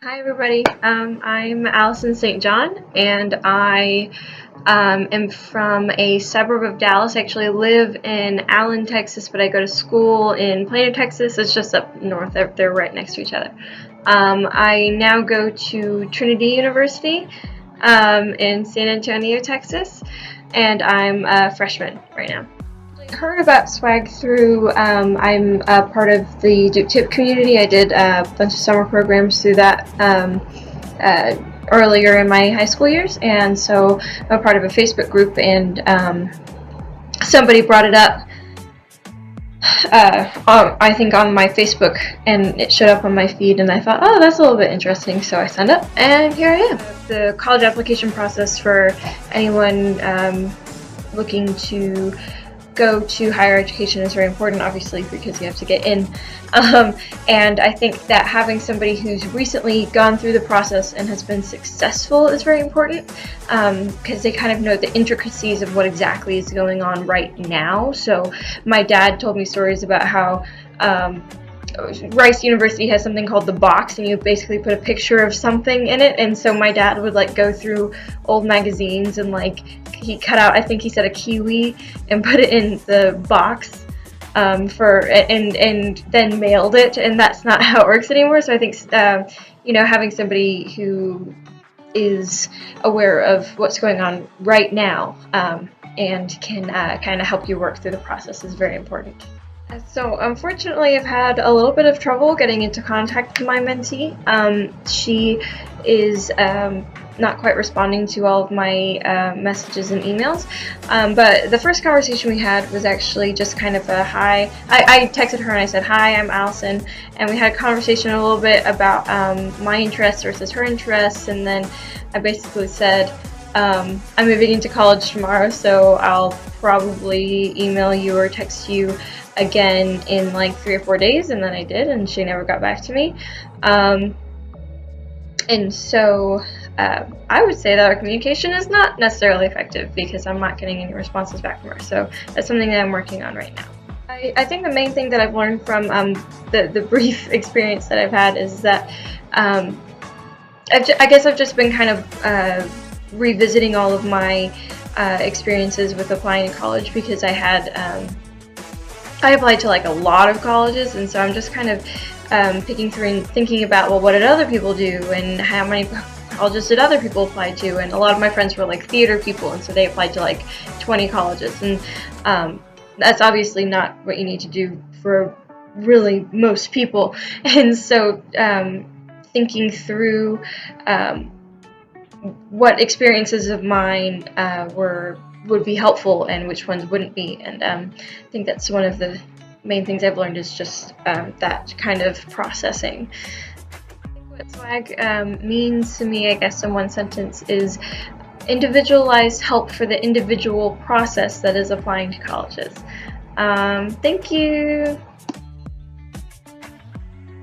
Hi everybody, I'm Allison St. John, and I am from a suburb of Dallas. I actually live in Allen, Texas, but I go to school in Plano, Texas. It's just up north. They're right next to each other. I now go to Trinity University in San Antonio, Texas, and I'm a freshman right now. I heard about swag through, I'm a part of the Duke Tip community. I did a bunch of summer programs through that earlier in my high school years, and so I'm a part of a Facebook group, and somebody brought it up, I think on my Facebook, and it showed up on my feed, and I thought, oh, that's a little bit interesting, so I signed up, and here I am. The college application process for anyone looking to go to higher education is very important, obviously, because you have to get in. And I think that having somebody who's recently gone through the process and has been successful is very important, because they kind of know the intricacies of what exactly is going on right now. So my dad told me stories about how Rice University has something called the box, and you basically put a picture of something in it, and so my dad would like go through old magazines and like he cut out, I think he said, a kiwi and put it in the box and then mailed it, and that's not how it works anymore. So I think having somebody who is aware of what's going on right now and can kind of help you work through the process is very important. So unfortunately, I've had a little bit of trouble getting into contact with my mentee. She is not quite responding to all of my messages and emails, but the first conversation we had was actually just kind of a hi. I texted her and I said, hi, I'm Allison, and we had a conversation a little bit about my interests versus her interests, and then I basically said, I'm moving into college tomorrow, so I'll probably email you or text you again in like 3 or 4 days, and then I did, and she never got back to me. And so I would say that our communication is not necessarily effective because I'm not getting any responses back from her. So that's something that I'm working on right now. I think the main thing that I've learned from the brief experience that I've had is that I guess I've just been kind of revisiting all of my experiences with applying to college, because I applied to like a lot of colleges, and so I'm just kind of picking through and thinking about, well, what did other people do, and how many colleges did other people apply to? And a lot of my friends were like theater people, and so they applied to like 20 colleges, and that's obviously not what you need to do for really most people. And so thinking through what experiences of mine would be helpful and which ones wouldn't be, and I think that's one of the main things I've learned, is just that kind of processing. What swag means to me, I guess in one sentence, is individualized help for the individual process that is applying to colleges. Thank you!